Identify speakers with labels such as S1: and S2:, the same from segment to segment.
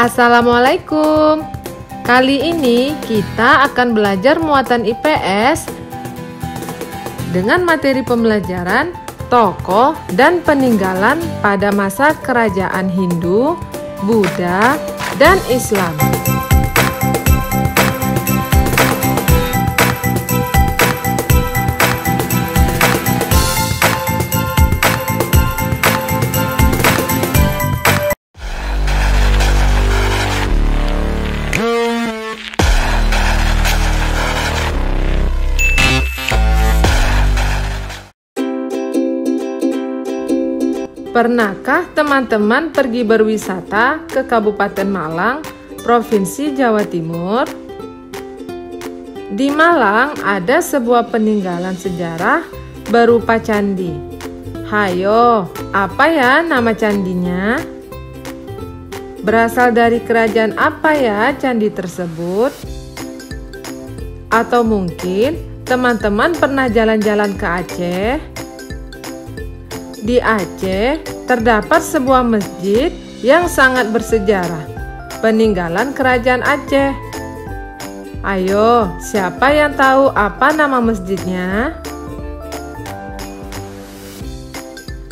S1: Assalamualaikum. Kali ini kita akan belajar muatan IPS dengan materi pembelajaran tokoh dan peninggalan pada masa kerajaan Hindu, Buddha, dan Islam. Pernahkah teman-teman pergi berwisata ke Kabupaten Malang, Provinsi Jawa Timur? Di Malang ada sebuah peninggalan sejarah berupa candi. Hayo, apa ya nama candinya? Berasal dari kerajaan apa ya candi tersebut? Atau mungkin teman-teman pernah jalan-jalan ke Aceh? Di Aceh terdapat sebuah masjid yang sangat bersejarah, peninggalan kerajaan Aceh. Ayo, siapa yang tahu apa nama masjidnya?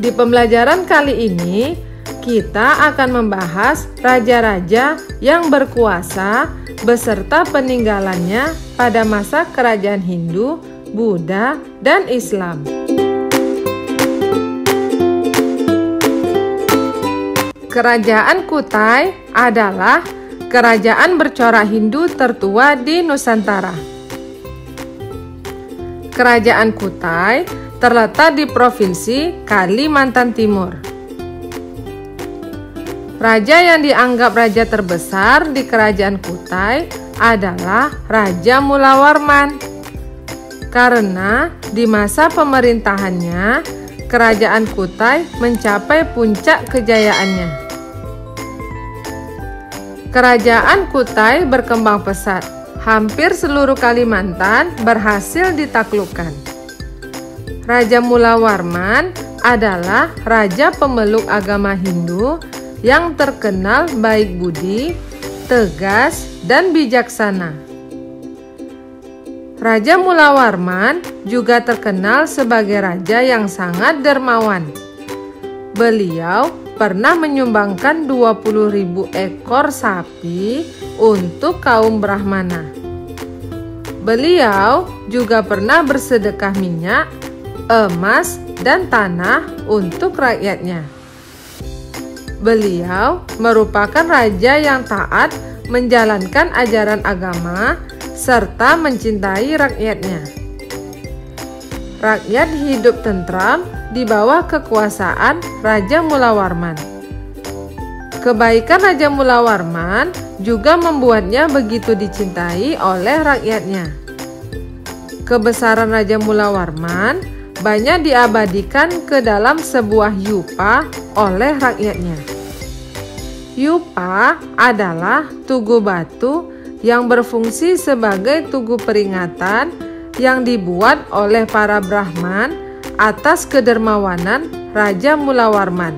S1: Di pembelajaran kali ini, kita akan membahas raja-raja yang berkuasa beserta peninggalannya pada masa kerajaan Hindu, Buddha, dan Islam. Kerajaan Kutai adalah kerajaan bercorak Hindu tertua di Nusantara. Kerajaan Kutai terletak di Provinsi Kalimantan Timur. Raja yang dianggap raja terbesar di Kerajaan Kutai adalah Raja Mulawarman. Karena di masa pemerintahannya, Kerajaan Kutai mencapai puncak kejayaannya. Kerajaan Kutai berkembang pesat. Hampir seluruh Kalimantan berhasil ditaklukkan. Raja Mulawarman adalah raja pemeluk agama Hindu yang terkenal baik budi, tegas, dan bijaksana. Raja Mulawarman juga terkenal sebagai raja yang sangat dermawan. Beliau pernah menyumbangkan 20.000 ekor sapi untuk kaum Brahmana. Beliau juga pernah bersedekah minyak, emas, dan tanah untuk rakyatnya. Beliau merupakan raja yang taat menjalankan ajaran agama serta mencintai rakyatnya. Rakyat hidup tentram di bawah kekuasaan Raja Mulawarman. Kebaikan Raja Mulawarman juga membuatnya begitu dicintai oleh rakyatnya. Kebesaran Raja Mulawarman banyak diabadikan ke dalam sebuah yupa oleh rakyatnya. Yupa adalah tugu batu yang berfungsi sebagai tugu peringatan yang dibuat oleh para Brahman atas kedermawanan Raja Mulawarman.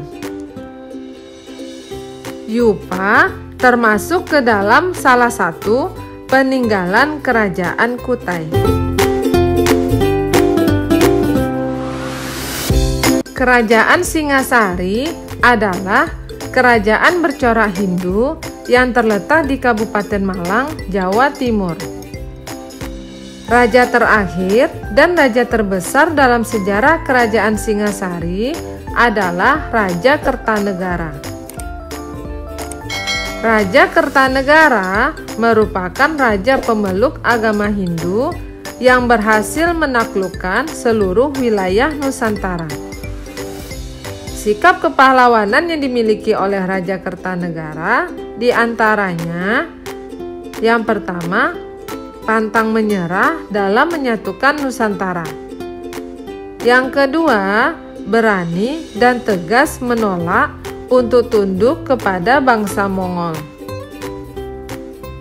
S1: Yupa termasuk ke dalam salah satu peninggalan Kerajaan Kutai. Kerajaan Singasari adalah kerajaan bercorak Hindu yang terletak di Kabupaten Malang, Jawa Timur. Raja terakhir dan raja terbesar dalam sejarah Kerajaan Singasari adalah Raja Kertanegara. Raja Kertanegara merupakan raja pemeluk agama Hindu yang berhasil menaklukkan seluruh wilayah Nusantara. Sikap kepahlawanan yang dimiliki oleh Raja Kertanegara diantaranya: yang pertama, pantang menyerah dalam menyatukan Nusantara. Yang kedua, berani dan tegas menolak untuk tunduk kepada bangsa Mongol.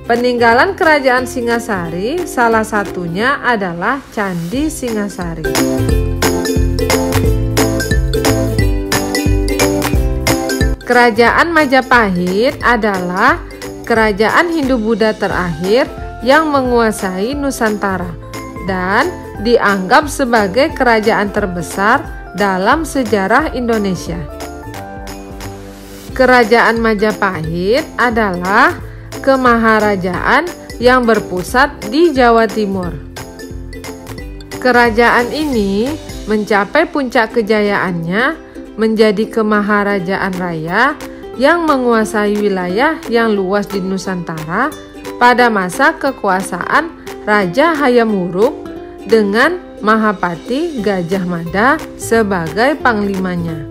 S1: Peninggalan Kerajaan Singasari salah satunya adalah Candi Singasari. Kerajaan Majapahit adalah kerajaan Hindu-Buddha terakhir yang menguasai Nusantara dan dianggap sebagai kerajaan terbesar dalam sejarah Indonesia. Kerajaan Majapahit adalah kemaharajaan yang berpusat di Jawa Timur. Kerajaan ini mencapai puncak kejayaannya menjadi kemaharajaan raya yang menguasai wilayah yang luas di Nusantara pada masa kekuasaan Raja Hayam Wuruk dengan Mahapati Gajah Mada sebagai panglimanya.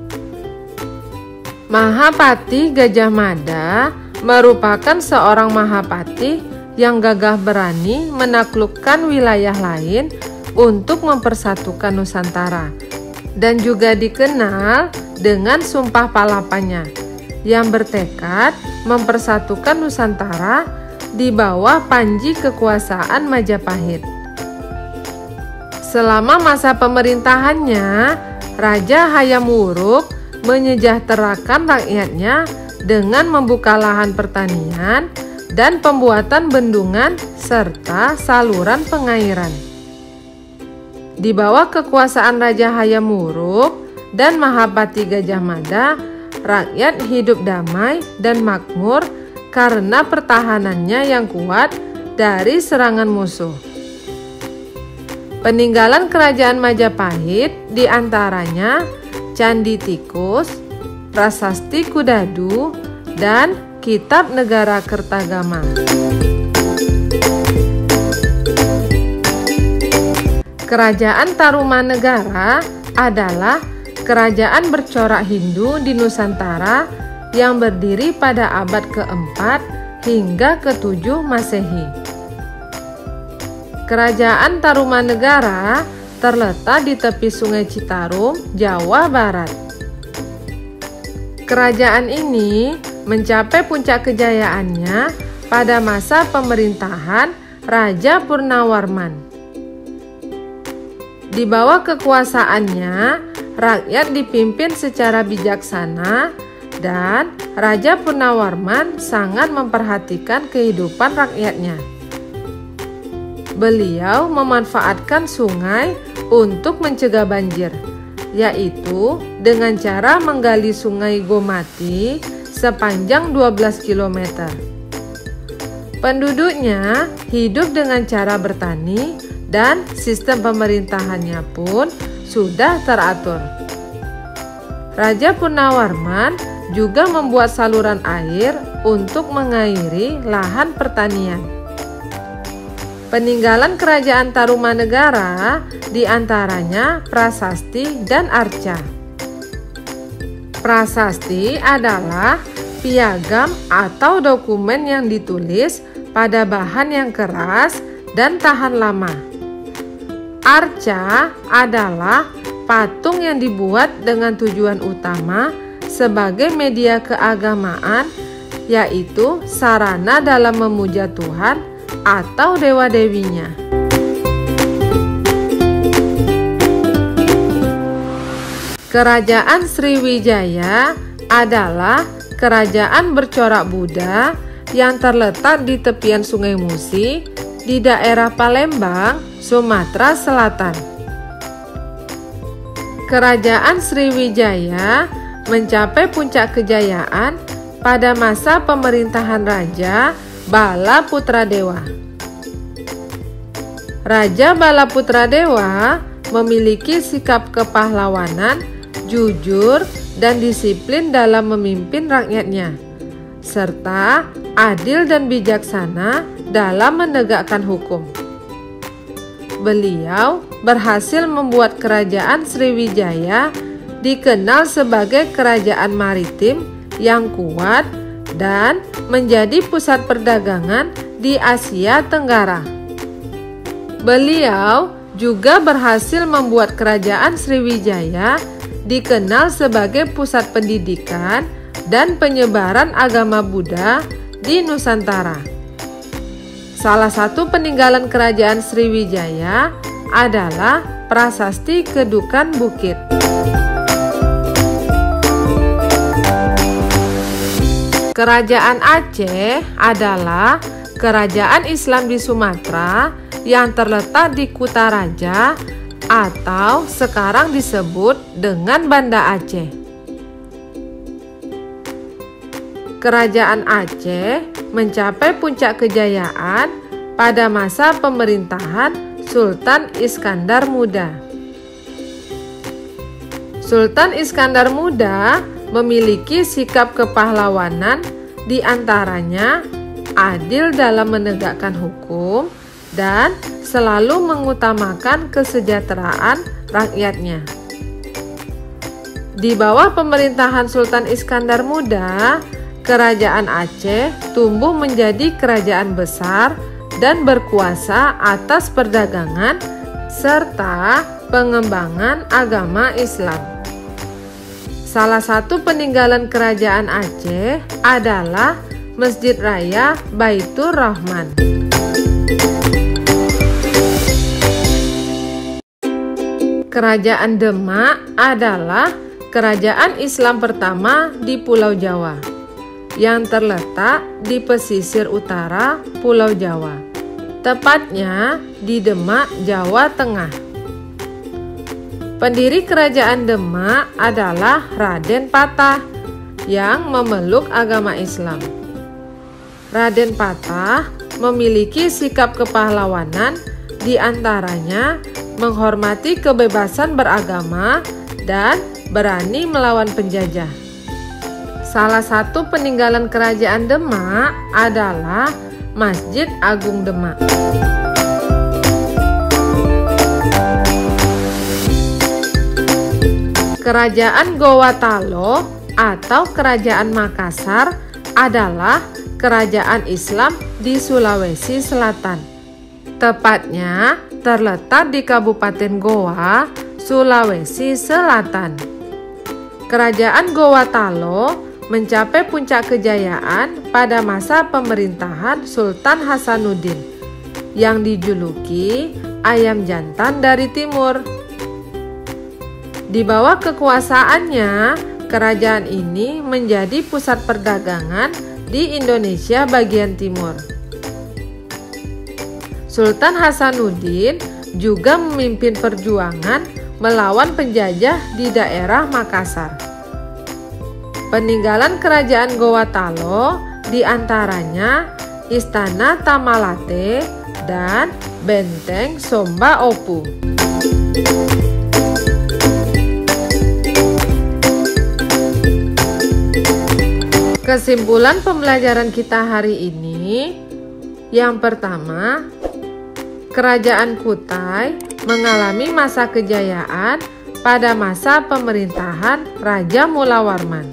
S1: Mahapati Gajah Mada merupakan seorang Mahapati yang gagah berani menaklukkan wilayah lain untuk mempersatukan Nusantara dan juga dikenal dengan Sumpah Palapanya yang bertekad mempersatukan Nusantara di bawah panji kekuasaan Majapahit. Selama masa pemerintahannya, Raja Hayam Wuruk menyejahterakan rakyatnya dengan membuka lahan pertanian dan pembuatan bendungan serta saluran pengairan. Di bawah kekuasaan Raja Hayam Wuruk dan Mahapati Gajah Mada, rakyat hidup damai dan makmur karena pertahanannya yang kuat dari serangan musuh. Peninggalan kerajaan Majapahit diantaranya Candi Tikus, Prasasti Kudadu, dan Kitab Negara Kertagama. Kerajaan Tarumanegara adalah kerajaan bercorak Hindu di Nusantara yang berdiri pada abad ke-4 hingga ke-7 Masehi. Kerajaan Tarumanegara terletak di tepi Sungai Citarum, Jawa Barat. Kerajaan ini mencapai puncak kejayaannya pada masa pemerintahan Raja Purnawarman. Di bawah kekuasaannya, rakyat dipimpin secara bijaksana dan Raja Purnawarman sangat memperhatikan kehidupan rakyatnya. Beliau memanfaatkan sungai untuk mencegah banjir, yaitu dengan cara menggali sungai Gomati sepanjang 12 km. Penduduknya hidup dengan cara bertani dan sistem pemerintahannya pun sudah teratur. Raja Purnawarman juga membuat saluran air untuk mengairi lahan pertanian. Peninggalan kerajaan Tarumanegara diantaranya prasasti dan arca. Prasasti adalah piagam atau dokumen yang ditulis pada bahan yang keras dan tahan lama. Arca adalah patung yang dibuat dengan tujuan utama sebagai media keagamaan, yaitu sarana dalam memuja Tuhan atau dewa-dewinya. Kerajaan Sriwijaya adalah kerajaan bercorak Buddha yang terletak di tepian Sungai Musi di daerah Palembang, Sumatera Selatan. Kerajaan Sriwijaya mencapai puncak kejayaan pada masa pemerintahan Raja Bala Putradewa. Raja Bala Putradewa memiliki sikap kepahlawanan, jujur, dan disiplin dalam memimpin rakyatnya, serta adil dan bijaksana dalam menegakkan hukum. Beliau berhasil membuat kerajaan Sriwijaya dikenal sebagai kerajaan maritim yang kuat dan menjadi pusat perdagangan di Asia Tenggara. Beliau juga berhasil membuat kerajaan Sriwijaya dikenal sebagai pusat pendidikan dan penyebaran agama Buddha di Nusantara. Salah satu peninggalan kerajaan Sriwijaya adalah Prasasti Kedukan Bukit. Kerajaan Aceh adalah kerajaan Islam di Sumatera yang terletak di Kutaraja atau sekarang disebut dengan Banda Aceh. Kerajaan Aceh mencapai puncak kejayaan pada masa pemerintahan Sultan Iskandar Muda. Sultan Iskandar Muda memiliki sikap kepahlawanan, di antaranya adil dalam menegakkan hukum dan selalu mengutamakan kesejahteraan rakyatnya. Di bawah pemerintahan Sultan Iskandar Muda, Kerajaan Aceh tumbuh menjadi kerajaan besar dan berkuasa atas perdagangan serta pengembangan agama Islam. Salah satu peninggalan Kerajaan Aceh adalah Masjid Raya Baitur Rahman. Kerajaan Demak adalah kerajaan Islam pertama di Pulau Jawa yang terletak di pesisir utara Pulau Jawa, tepatnya di Demak, Jawa Tengah. Pendiri Kerajaan Demak adalah Raden Patah yang memeluk agama Islam. Raden Patah memiliki sikap kepahlawanan, di antaranya menghormati kebebasan beragama dan berani melawan penjajah. Salah satu peninggalan Kerajaan Demak adalah Masjid Agung Demak. Kerajaan Gowatalo atau Kerajaan Makassar adalah kerajaan Islam di Sulawesi Selatan. Tepatnya terletak di Kabupaten Goa, Sulawesi Selatan. Kerajaan Gowatalo mencapai puncak kejayaan pada masa pemerintahan Sultan Hasanuddin yang dijuluki ayam jantan dari timur. Di bawah kekuasaannya, kerajaan ini menjadi pusat perdagangan di Indonesia bagian timur. Sultan Hasanuddin juga memimpin perjuangan melawan penjajah di daerah Makassar. Peninggalan Kerajaan Gowatalo diantaranya Istana Tamalate dan Benteng Somba Opu. Kesimpulan pembelajaran kita hari ini, yang pertama, Kerajaan Kutai mengalami masa kejayaan pada masa pemerintahan Raja Mula Warman.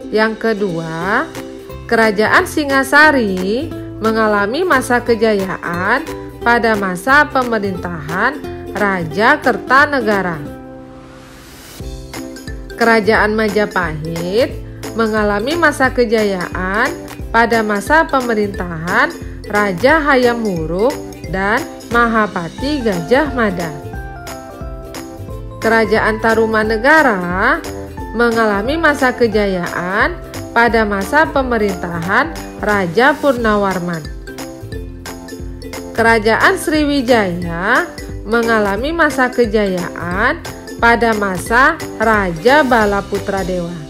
S1: Yang kedua, Kerajaan Singasari mengalami masa kejayaan pada masa pemerintahan Raja Kertanegara. Kerajaan Majapahit mengalami masa kejayaan pada masa pemerintahan Raja Hayam Wuruk dan Mahapati Gajah Mada. Kerajaan Tarumanegara mengalami masa kejayaan pada masa pemerintahan Raja Purnawarman. Kerajaan Sriwijaya mengalami masa kejayaan pada masa Raja Balaputradewa.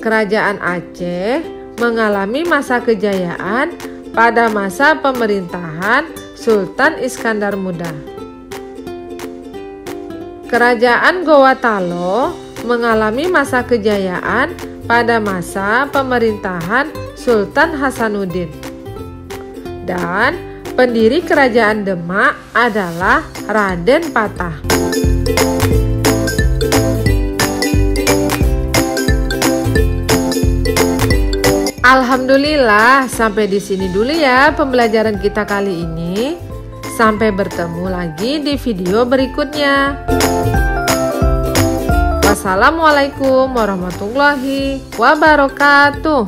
S1: Kerajaan Aceh mengalami masa kejayaan pada masa pemerintahan Sultan Iskandar Muda. Kerajaan Gowatalo mengalami masa kejayaan pada masa pemerintahan Sultan Hasanuddin. Dan pendiri Kerajaan Demak adalah Raden Patah. Alhamdulillah, sampai di sini dulu ya pembelajaran kita kali ini. Sampai bertemu lagi di video berikutnya. Wassalamualaikum warahmatullahi wabarakatuh.